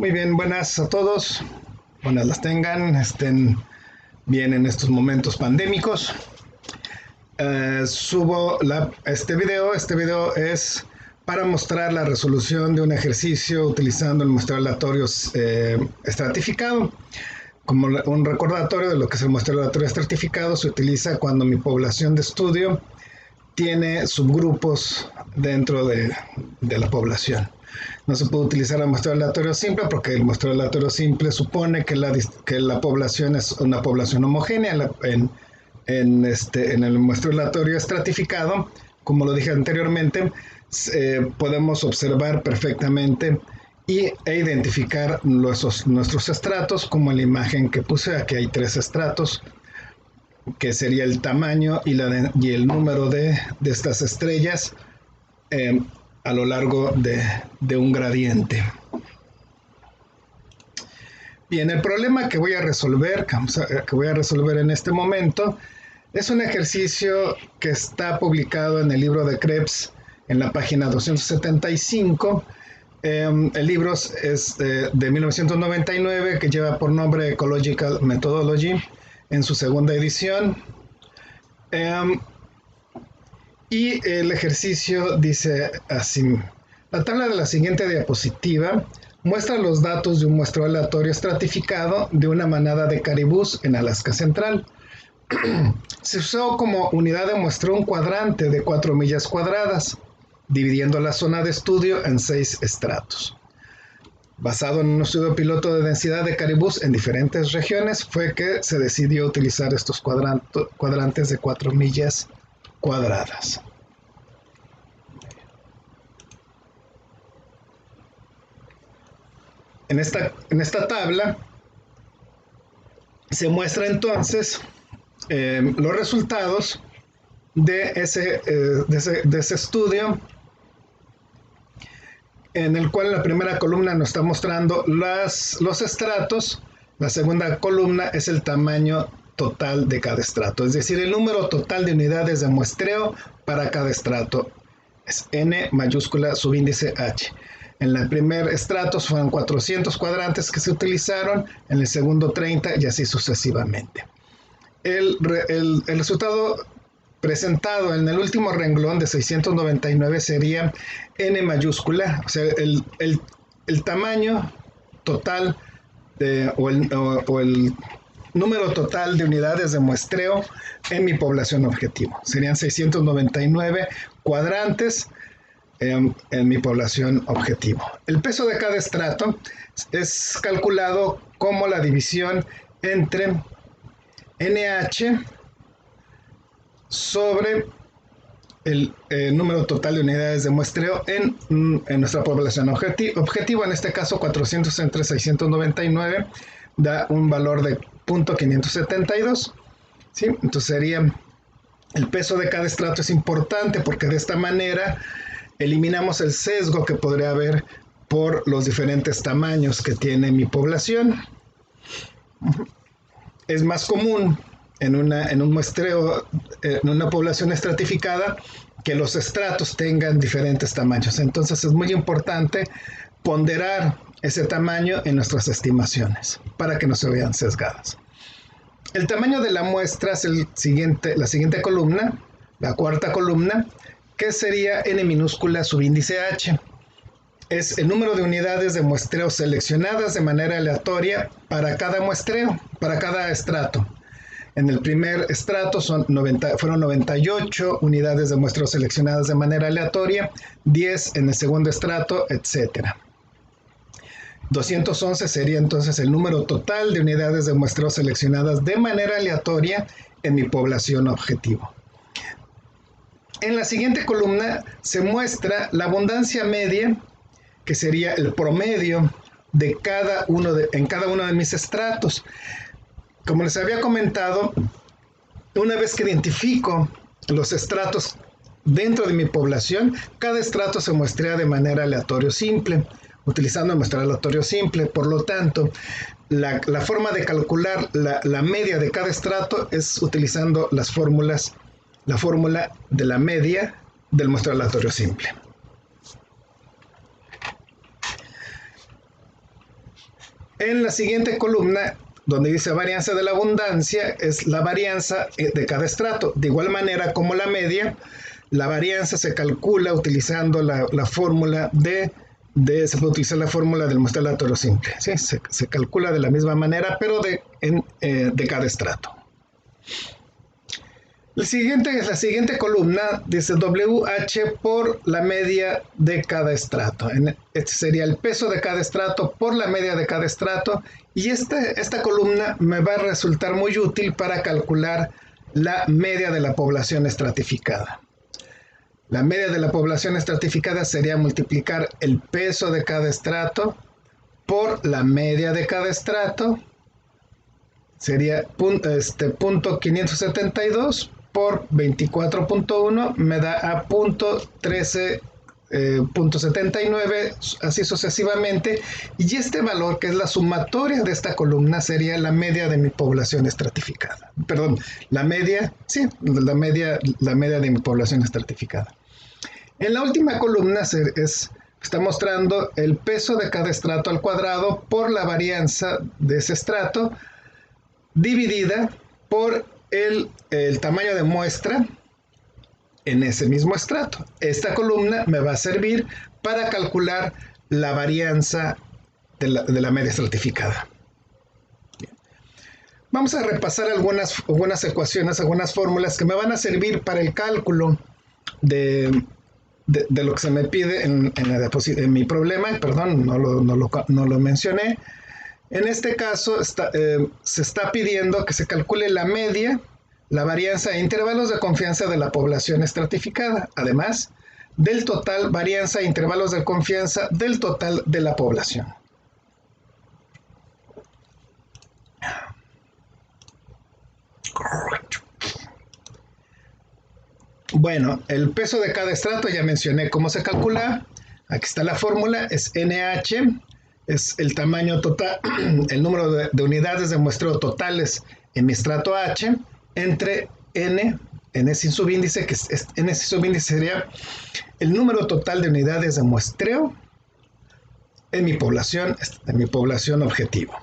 Muy bien, buenas a todos. Buenas las tengan, estén bien en estos momentos pandémicos. Este video. Este video es para mostrar la resolución de un ejercicio utilizando el muestreo aleatorio estratificado. Como un recordatorio de lo que es el muestreo aleatorio estratificado, se utiliza cuando mi población de estudio tiene subgrupos dentro de la población. No se puede utilizar el muestreo aleatorio simple porque el muestreo aleatorio simple supone que la población es una población homogénea. En el muestreo aleatorio estratificado, como lo dije anteriormente, podemos observar perfectamente e identificar nuestros estratos, como en la imagen que puse. Aquí hay 3 estratos, que sería el tamaño y el número de estas estrellas a lo largo de un gradiente. Bien, el problema que voy a resolver en este momento es un ejercicio que está publicado en el libro de Krebs en la página 275. El libro es de 1999, que lleva por nombre Ecological Methodology, en su segunda edición. Y el ejercicio dice así: la tabla de la siguiente diapositiva muestra los datos de un muestreo aleatorio estratificado de una manada de caribús en Alaska Central. Se usó como unidad de muestreo un cuadrante de 4 millas cuadradas, dividiendo la zona de estudio en 6 estratos. Basado en un estudio piloto de densidad de caribús en diferentes regiones, fue que se decidió utilizar estos cuadrantes de 4 millas cuadradas. En esta tabla se muestra entonces los resultados de ese estudio, en el cual la primera columna nos está mostrando los estratos. La segunda columna es el tamaño total de cada estrato, es decir, el número total de unidades de muestreo para cada estrato. Es N mayúscula subíndice H. En el primer estrato fueron 400 cuadrantes que se utilizaron, en el segundo 30 y así sucesivamente. El resultado presentado en el último renglón de 699 sería N mayúscula, o sea, el tamaño total o el número total de unidades de muestreo en mi población objetivo. Serían 699 cuadrantes en mi población objetivo. El peso de cada estrato es calculado como la división entre NH sobre el número total de unidades de muestreo en nuestra población objetivo. En este caso, 400 entre 699 da un valor de 0.572. ¿Sí? Entonces sería el peso de cada estrato. Es importante porque de esta manera eliminamos el sesgo que podría haber por los diferentes tamaños que tiene mi población. Es más común en un muestreo, en una población estratificada, que los estratos tengan diferentes tamaños. Entonces es muy importante ponderar ese tamaño en nuestras estimaciones para que no se vean sesgadas. El tamaño de la muestra es la siguiente columna, la cuarta columna, que sería N minúscula subíndice H. Es el número de unidades de muestreo seleccionadas de manera aleatoria para cada muestreo, para cada estrato. En el primer estrato fueron 98 unidades de muestreo seleccionadas de manera aleatoria, 10 en el segundo estrato, etc. 211 sería entonces el número total de unidades de muestreo seleccionadas de manera aleatoria en mi población objetivo. En la siguiente columna se muestra la abundancia media, que sería el promedio de en cada uno de mis estratos. Como les había comentado, una vez que identifico los estratos dentro de mi población, cada estrato se muestrea de manera aleatorio simple, utilizando el muestreo aleatorio simple. Por lo tanto, la forma de calcular la media de cada estrato es utilizando la fórmula de la media del muestreo aleatorio simple. En la siguiente columna, donde dice varianza de la abundancia, es la varianza de cada estrato. De igual manera como la media, la varianza se calcula utilizando la fórmula se puede utilizar la fórmula del muestreo aleatorio simple. ¿Sí? Se calcula de la misma manera, pero de cada estrato. La siguiente columna dice WH por la media de cada estrato. Este sería el peso de cada estrato por la media de cada estrato. Y esta columna me va a resultar muy útil para calcular la media de la población estratificada. La media de la población estratificada sería multiplicar el peso de cada estrato por la media de cada estrato. Sería punto 572 por 24.1 me da a punto 13.79, así sucesivamente. Y este valor, que es la sumatoria de esta columna, sería la media de mi población estratificada. Perdón, la media de mi población estratificada. En la última columna está mostrando el peso de cada estrato al cuadrado por la varianza de ese estrato dividida por el tamaño de muestra en ese mismo estrato. Esta columna me va a servir para calcular la varianza de la media estratificada. Bien. Vamos a repasar algunas ecuaciones, algunas fórmulas que me van a servir para el cálculo de lo que se me pide en mi problema. Perdón, no lo mencioné. En este caso se está pidiendo que se calcule la media, la varianza e intervalos de confianza de la población estratificada, además del total varianza e intervalos de confianza del total de la población. Bueno, el peso de cada estrato ya mencioné cómo se calcula. Aquí está la fórmula, es NH, es el tamaño total, el número de unidades de muestreo totales en mi estrato H, entre N sin subíndice, que N sin subíndice sería el número total de unidades de muestreo en mi población objetivo,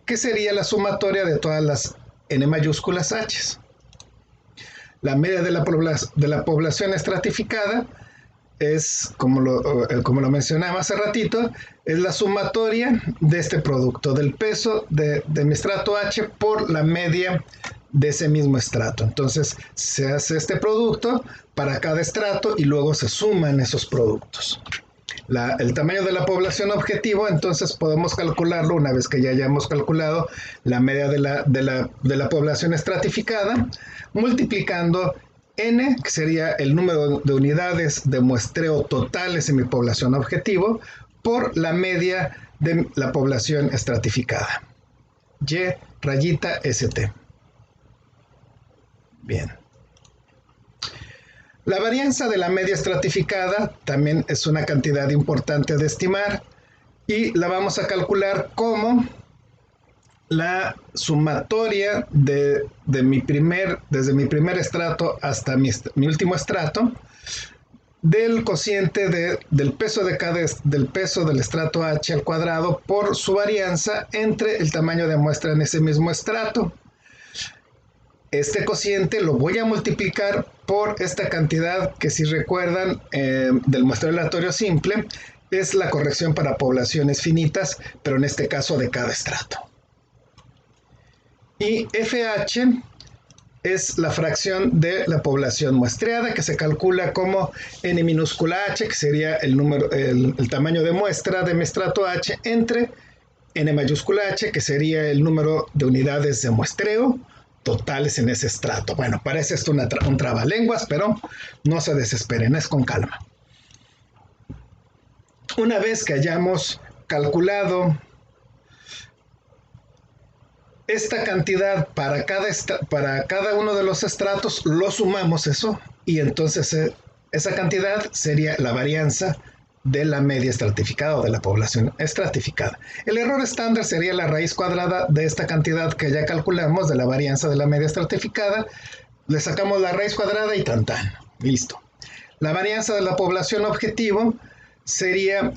que sería la sumatoria de todas las N mayúsculas H. La media de la población estratificada es, como lo mencionaba hace ratito, es la sumatoria de este producto, del peso de mi estrato H por la media de ese mismo estrato. Entonces se hace este producto para cada estrato y luego se suman esos productos. El tamaño de la población objetivo, entonces podemos calcularlo una vez que ya hayamos calculado la media de la población estratificada, multiplicando N, que sería el número de unidades de muestreo totales en mi población objetivo, por la media de la población estratificada. Y rayita ST. Bien. La varianza de la media estratificada también es una cantidad importante de estimar y la vamos a calcular como la sumatoria desde mi primer estrato hasta mi último estrato del cociente del peso del estrato H al cuadrado por su varianza entre el tamaño de muestra en ese mismo estrato. Este cociente lo voy a multiplicar por esta cantidad que, si recuerdan, del muestreo aleatorio simple, es la corrección para poblaciones finitas, pero en este caso de cada estrato. Y FH es la fracción de la población muestreada, que se calcula como N minúscula H, que sería el tamaño de muestra de mi estrato H, entre N mayúscula H, que sería el número de unidades de muestreo totales en ese estrato. Bueno, parece esto un trabalenguas, pero no se desesperen, es con calma. Una vez que hayamos calculado esta cantidad para cada uno de los estratos, lo sumamos eso, y entonces esa cantidad sería la varianza de la media estratificada o de la población estratificada. El error estándar sería la raíz cuadrada de esta cantidad que ya calculamos de la varianza de la media estratificada. Le sacamos la raíz cuadrada y tan. Listo. La varianza de la población objetivo sería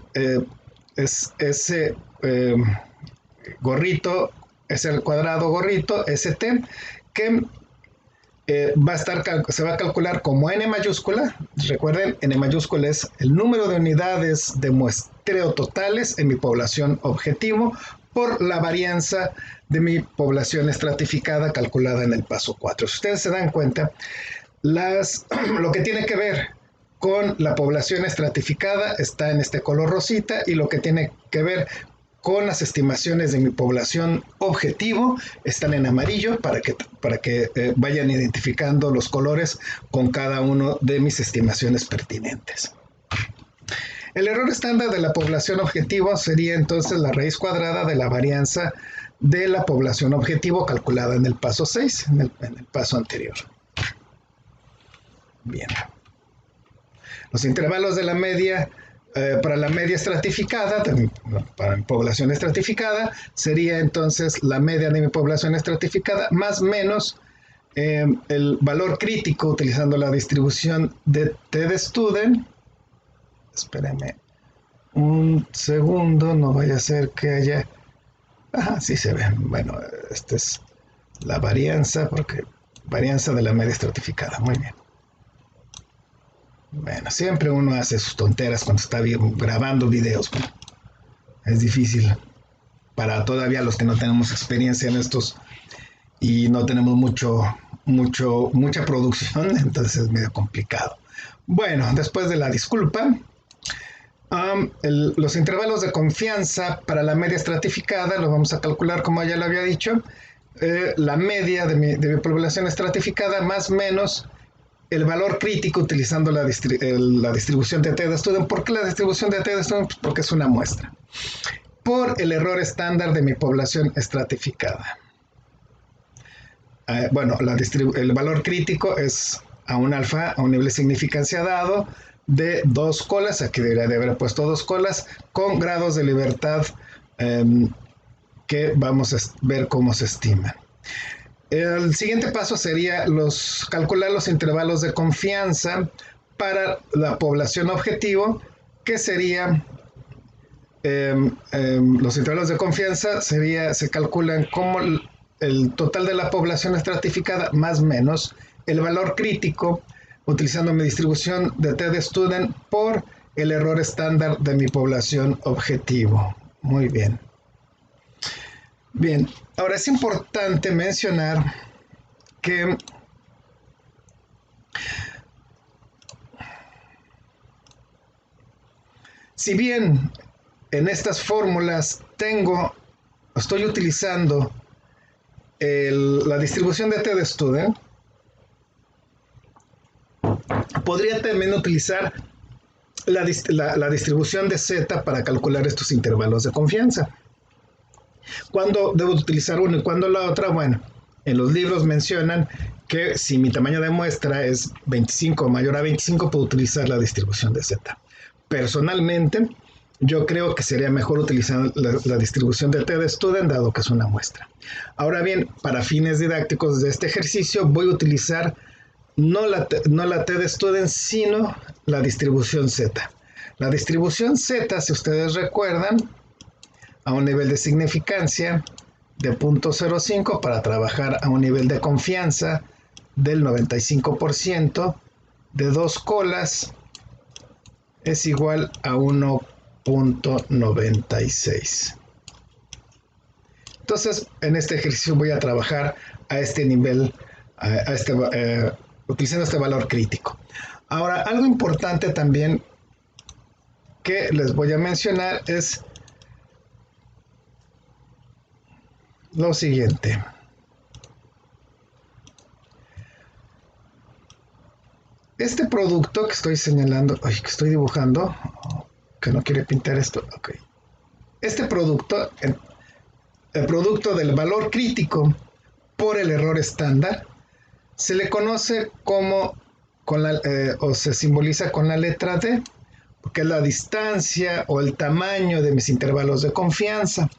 gorrito es el cuadrado gorrito, ST, que se va a calcular como n mayúscula. Recuerden, n mayúscula es el número de unidades de muestreo totales en mi población objetivo por la varianza de mi población estratificada calculada en el paso 4. Si ustedes se dan cuenta, lo que tiene que ver con la población estratificada está en este color rosita, y lo que tiene que ver con las estimaciones de mi población objetivo están en amarillo, para que vayan identificando los colores con cada uno de mis estimaciones pertinentes. El error estándar de la población objetivo sería entonces la raíz cuadrada de la varianza de la población objetivo calculada en el paso 6, en el paso anterior. Bien. Los intervalos de la media para la media estratificada, para mi población estratificada, sería entonces la media de mi población estratificada más menos el valor crítico utilizando la distribución de T-de-Student. Espérenme un segundo, no vaya a ser que haya... Ajá, sí se ve. Bueno, esta es la varianza, varianza de la media estratificada. Muy bien. Bueno, siempre uno hace sus tonteras cuando está grabando videos. Es difícil para todavía los que no tenemos experiencia en estos y no tenemos mucha producción, entonces es medio complicado. Bueno, después de la disculpa, los intervalos de confianza para la media estratificada los vamos a calcular como ya lo había dicho. La media de mi población estratificada más menos el valor crítico utilizando la distribución de T-de-Student. ¿Por qué la distribución de T-de-Student? Pues porque es una muestra. Por el error estándar de mi población estratificada. Bueno, el valor crítico es a un alfa, a un nivel de significancia dado, de 2 colas, aquí debería de haber puesto 2 colas, con grados de libertad que vamos a ver cómo se estiman. El siguiente paso sería calcular los intervalos de confianza para la población objetivo, que sería, los intervalos de confianza se calculan como el total de la población estratificada más menos el valor crítico, utilizando mi distribución de T-de-Student por el error estándar de mi población objetivo. Muy bien. Bien, ahora es importante mencionar que si bien en estas fórmulas estoy utilizando la distribución de T-de-Student, podría también utilizar la distribución de Z para calcular estos intervalos de confianza. ¿Cuándo debo utilizar uno y cuándo la otra? Bueno, en los libros mencionan que si mi tamaño de muestra es 25 o mayor a 25, puedo utilizar la distribución de Z. Personalmente, yo creo que sería mejor utilizar la distribución de T-de-Student, dado que es una muestra. Ahora bien, para fines didácticos de este ejercicio, voy a utilizar no la T-de-Student, sino la distribución Z. La distribución Z, si ustedes recuerdan, a un nivel de significancia de 0.05 para trabajar a un nivel de confianza del 95% de 2 colas es igual a 1.96. Entonces, en este ejercicio voy a trabajar a este nivel, utilizando este valor crítico. Ahora, algo importante también que les voy a mencionar es lo siguiente. Este producto que estoy señalando, que estoy dibujando, que no quiere pintar esto, ok. Este producto, el producto del valor crítico por el error estándar, se le conoce como, o se simboliza con la letra D, porque es la distancia o el tamaño de mis intervalos de confianza.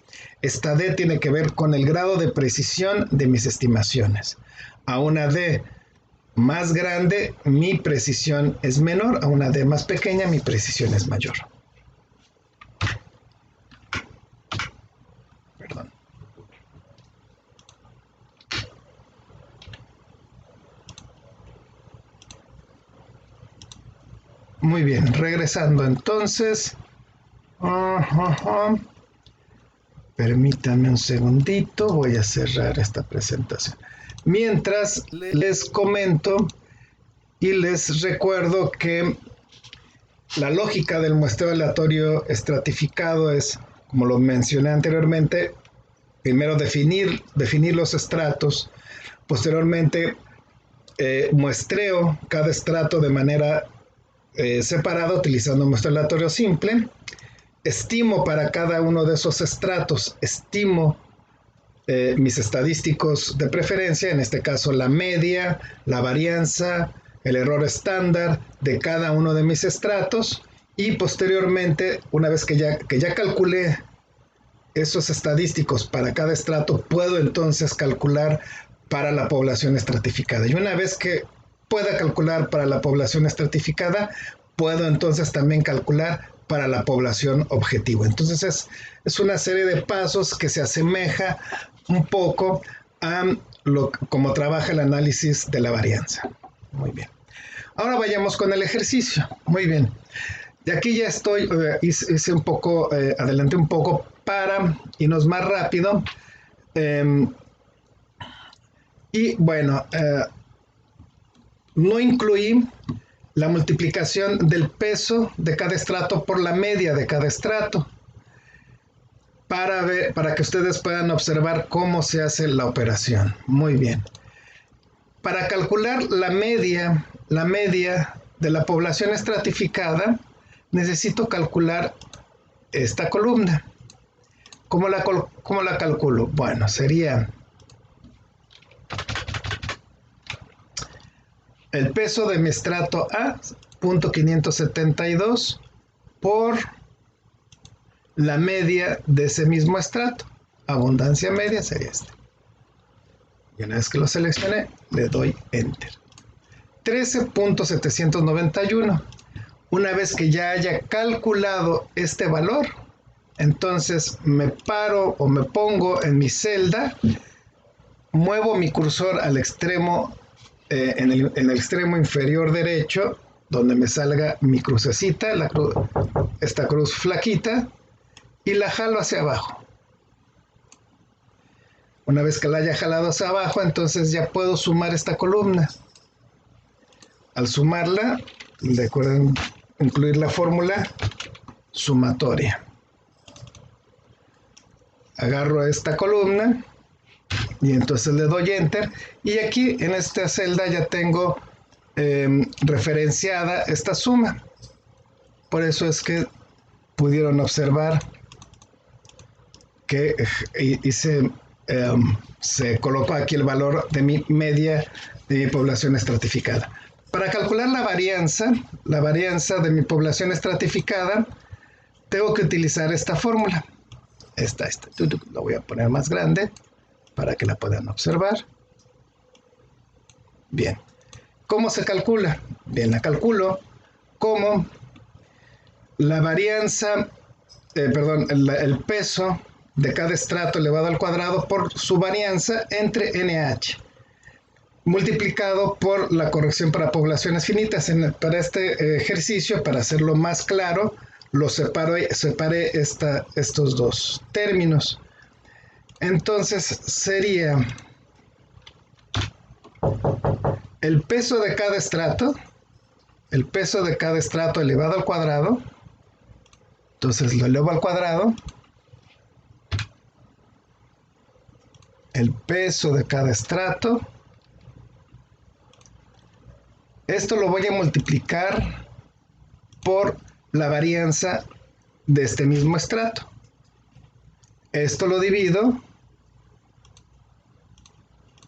Esta D tiene que ver con el grado de precisión de mis estimaciones. A una D más grande, mi precisión es menor. A una D más pequeña, mi precisión es mayor. Perdón. Muy bien, regresando entonces. Permítanme un segundito, voy a cerrar esta presentación. Mientras les comento y les recuerdo que la lógica del muestreo aleatorio estratificado es, como lo mencioné anteriormente, primero definir los estratos, posteriormente muestreo cada estrato de manera separada utilizando un muestreo aleatorio simple, estimo para cada uno de esos estratos, estimo mis estadísticos de preferencia, en este caso la media, la varianza, el error estándar de cada uno de mis estratos, y posteriormente, una vez que ya calculé esos estadísticos para cada estrato, puedo entonces calcular para la población estratificada. Y una vez que pueda calcular para la población estratificada, puedo entonces también calcular para la población objetivo. Entonces es una serie de pasos que se asemeja un poco a cómo trabaja el análisis de la varianza. Muy bien. Ahora vayamos con el ejercicio. Muy bien. De aquí ya estoy, hice un poco, adelanté un poco para irnos más rápido. Y bueno, no incluí la multiplicación del peso de cada estrato por la media de cada estrato para que ustedes puedan observar cómo se hace la operación. Muy bien. Para calcular la media de la población estratificada, necesito calcular esta columna. ¿Cómo la calculo? Bueno, sería el peso de mi estrato A, 0.572, por la media de ese mismo estrato. Abundancia media sería este. Y una vez que lo seleccioné, le doy Enter. 13.791. Una vez que ya haya calculado este valor, entonces me paro o me pongo en mi celda, muevo mi cursor al extremo, en el extremo inferior derecho, donde me salga mi crucecita, esta cruz flaquita, y la jalo hacia abajo. Una vez que la haya jalado hacia abajo, entonces ya puedo sumar esta columna. Al sumarla, recuerden incluir la fórmula sumatoria. Agarro esta columna y entonces le doy Enter. Y aquí en esta celda ya tengo referenciada esta suma. Por eso es que pudieron observar que se colocó aquí el valor de mi media de mi población estratificada. Para calcular la varianza de mi población estratificada, tengo que utilizar esta fórmula. Esta. La voy a poner más grande para que la puedan observar. Bien. ¿Cómo se calcula? Bien, la calculo como la varianza, el peso de cada estrato elevado al cuadrado por su varianza entre NH, multiplicado por la corrección para poblaciones finitas. Para este ejercicio, para hacerlo más claro, separé estos dos términos. Entonces sería el peso de cada estrato elevado al cuadrado. Entonces lo elevo al cuadrado. El peso de cada estrato. Esto lo voy a multiplicar por la varianza de este mismo estrato. Esto lo divido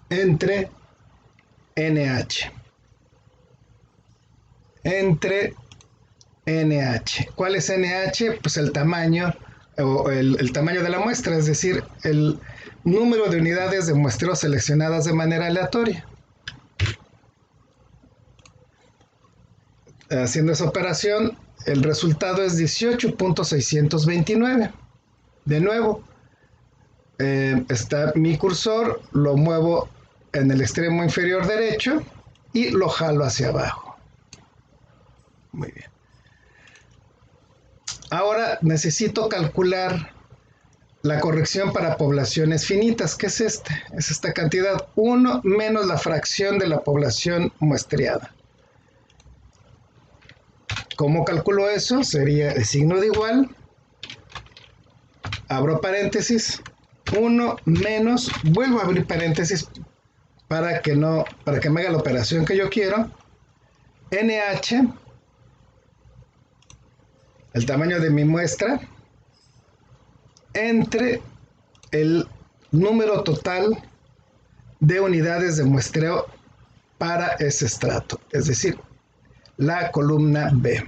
entre NH. ¿Cuál es NH? Pues el tamaño el tamaño de la muestra, es decir, el número de unidades de muestreo seleccionadas de manera aleatoria. Haciendo esa operación, el resultado es 18.629. De nuevo, está mi cursor, lo muevo en el extremo inferior derecho y lo jalo hacia abajo. Muy bien. Ahora necesito calcular la corrección para poblaciones finitas, que es es esta cantidad, 1 menos la fracción de la población muestreada. ¿Cómo calculo eso? Sería el signo de igual, abro paréntesis, 1 menos, vuelvo a abrir paréntesis para que me haga la operación que yo quiero, NH, el tamaño de mi muestra, entre el número total de unidades de muestreo para ese estrato, es decir, la columna B.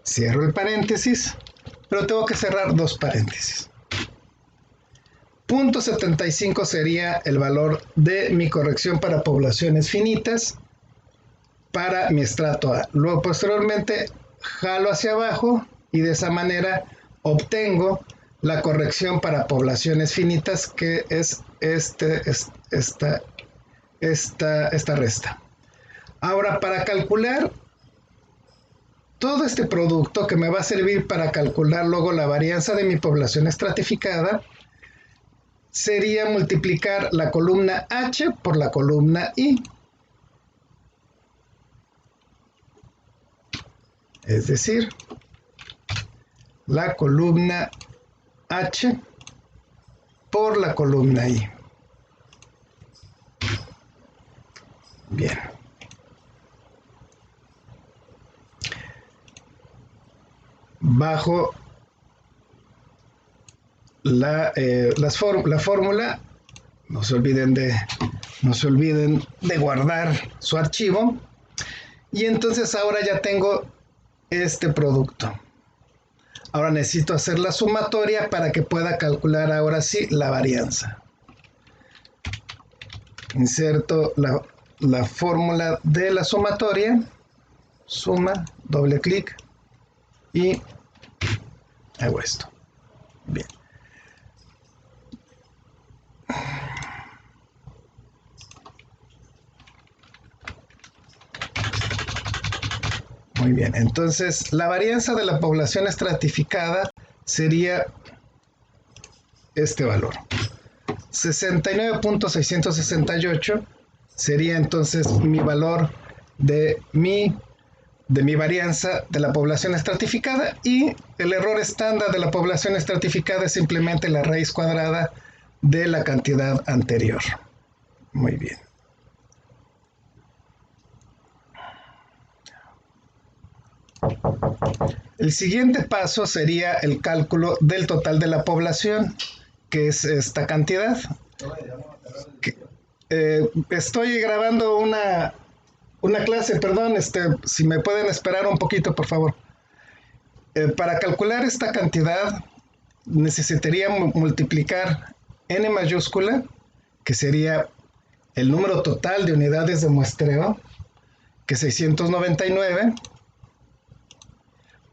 Cierro el paréntesis, pero tengo que cerrar dos paréntesis. 0.75 sería el valor de mi corrección para poblaciones finitas para mi estrato A. Luego, posteriormente, jalo hacia abajo y de esa manera obtengo la corrección para poblaciones finitas, que es esta resta. Ahora, para calcular todo este producto que me va a servir para calcular luego la varianza de mi población estratificada, sería multiplicar la columna H por la columna I. Es decir, la columna H por la columna I. Bien. Bajo la fórmula, no se olviden de guardar su archivo, y entonces ahora ya tengo este producto. Ahora necesito hacer la sumatoria para que pueda calcular ahora sí la varianza. Inserto la fórmula de la sumatoria, suma, doble clic y hago esto. Bien. Muy bien, entonces la varianza de la población estratificada sería este valor. 69.668 sería entonces mi valor de mi varianza de la población estratificada, y el error estándar de la población estratificada es simplemente la raíz cuadrada de la cantidad anterior. Muy bien. El siguiente paso sería el cálculo del total de la población, que es esta cantidad. Estoy grabando una clase, perdón, si me pueden esperar un poquito, por favor. Para calcular esta cantidad necesitaría multiplicar n mayúscula, que sería el número total de unidades de muestreo, que es 699,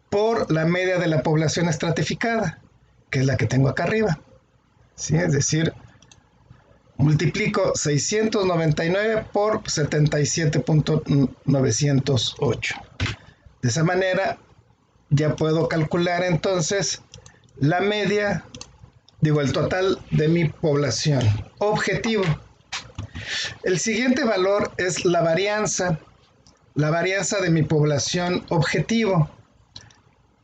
por la media de la población estratificada, que es la que tengo acá arriba. ¿Sí? Es decir, multiplico 699 por 77.908. De esa manera ya puedo calcular entonces la media, el total de mi población objetivo. El siguiente valor es la varianza de mi población objetivo,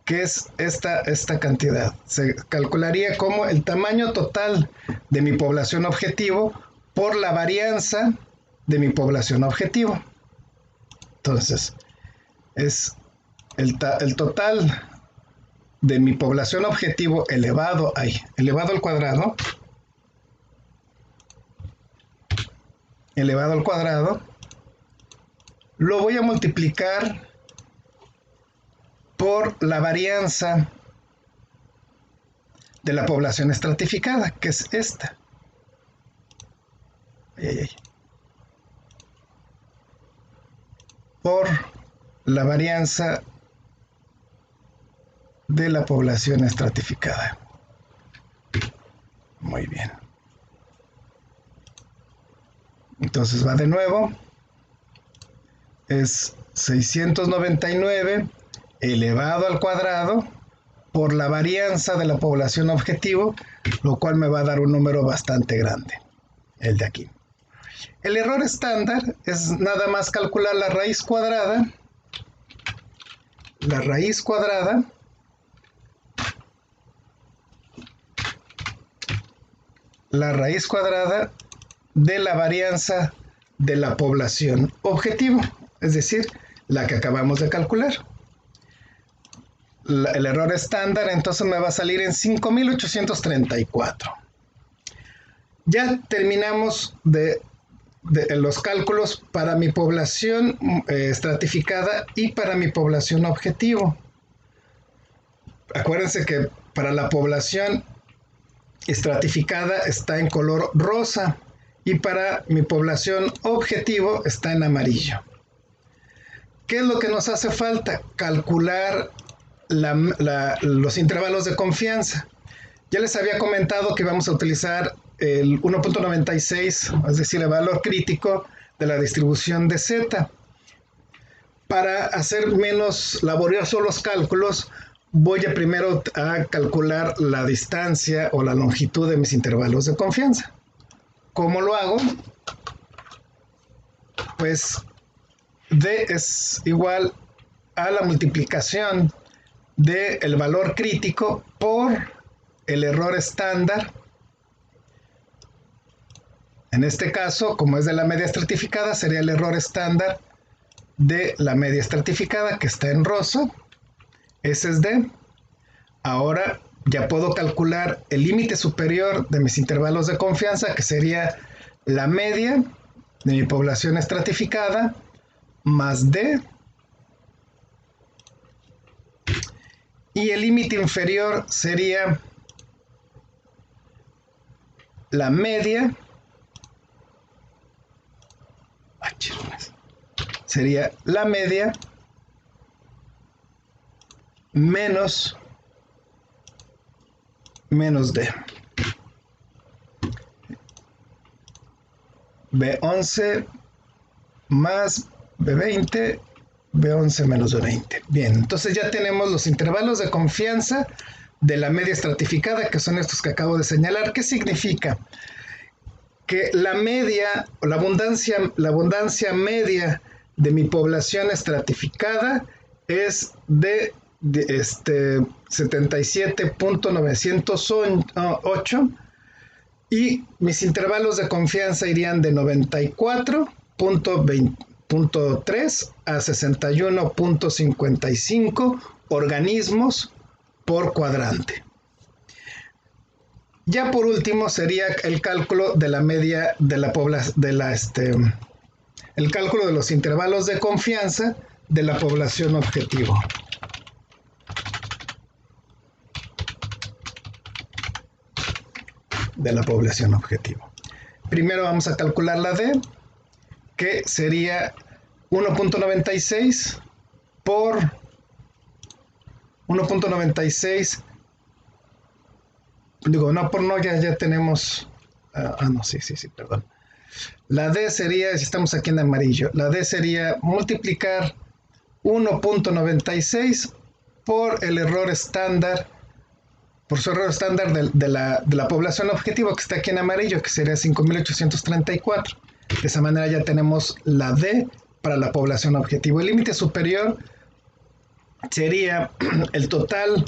que es esta cantidad. Se calcularía como el tamaño total de mi población objetivo por la varianza de mi población objetivo. Entonces, es el total de mi población objetivo elevado al cuadrado, lo voy a multiplicar por la varianza de la población estratificada, que es esta. Por la varianza de la población estratificada. Muy bien. Entonces va de nuevo. Es 699 elevado al cuadrado por la varianza de la población objetivo, lo cual me va a dar un número bastante grande, el de aquí. El error estándar es nada más calcular la raíz cuadrada de la varianza de la población objetivo, es decir, la que acabamos de calcular. El error estándar entonces me va a salir en 5.834. Ya terminamos de los cálculos para mi población estratificada y para mi población objetivo. Acuérdense que para la población estratificada está en color rosa y para mi población objetivo está en amarillo. ¿Qué es lo que nos hace falta? Calcular los intervalos de confianza. Ya les había comentado que vamos a utilizar el 1.96, es decir, el valor crítico de la distribución de Z. Para hacer menos laboriosos los cálculos, voy a primero a calcular la distancia o la longitud de mis intervalos de confianza. ¿Cómo lo hago? Pues D es igual a la multiplicación del valor crítico por el error estándar. En este caso, como es de la media estratificada, sería el error estándar de la media estratificada, que está en rosa. Ese es D. Ahora ya puedo calcular el límite superior de mis intervalos de confianza, que sería la media de mi población estratificada más D. Y el límite inferior sería la media. Sería la media menos D. B11 más B20, B11 menos B20. Bien, entonces ya tenemos los intervalos de confianza de la media estratificada, que son estos que acabo de señalar. ¿Qué significa? Que la media o la abundancia media de mi población estratificada es de 77.908 y mis intervalos de confianza irían de 94.3 a 61.55 organismos por cuadrante. Ya por último sería el cálculo de la media de la población, el cálculo de los intervalos de confianza de la población objetivo. Primero vamos a calcular la D, que sería 1.96 por 1.96. Ya tenemos. Perdón. La D sería, si estamos aquí en amarillo, la D sería multiplicar 1.96 por el error estándar, por su error estándar de la población objetivo, que está aquí en amarillo, que sería 5.834. De esa manera ya tenemos la D para la población objetivo. El límite superior sería el total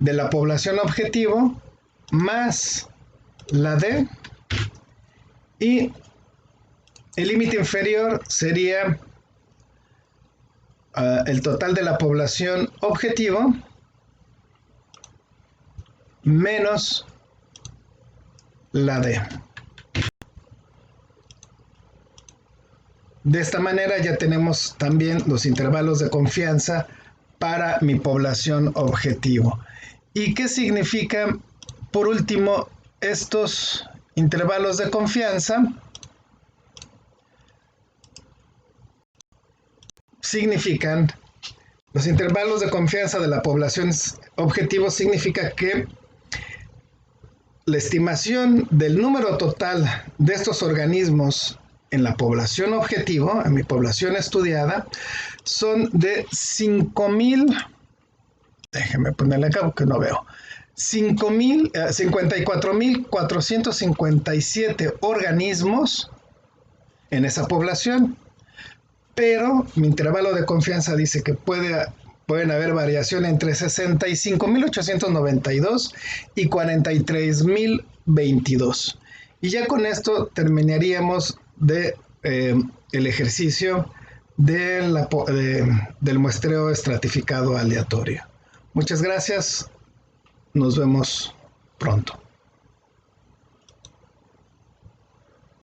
de la población objetivo más la D, y el límite inferior sería el total de la población objetivo menos la D. De esta manera ya tenemos también los intervalos de confianza para mi población objetivo. ¿Y qué significa, por último, estos intervalos de confianza? Significan, los intervalos de confianza de la población objetivo significa que la estimación del número total de estos organismos en la población objetivo, en mi población estudiada, son de 5.000 Déjeme ponerle acá porque no veo. 54.457 organismos en esa población, pero mi intervalo de confianza dice que pueden haber variación entre 65.892 y 43.022. Y ya con esto terminaríamos el ejercicio del muestreo estratificado aleatorio. Muchas gracias. Nos vemos pronto.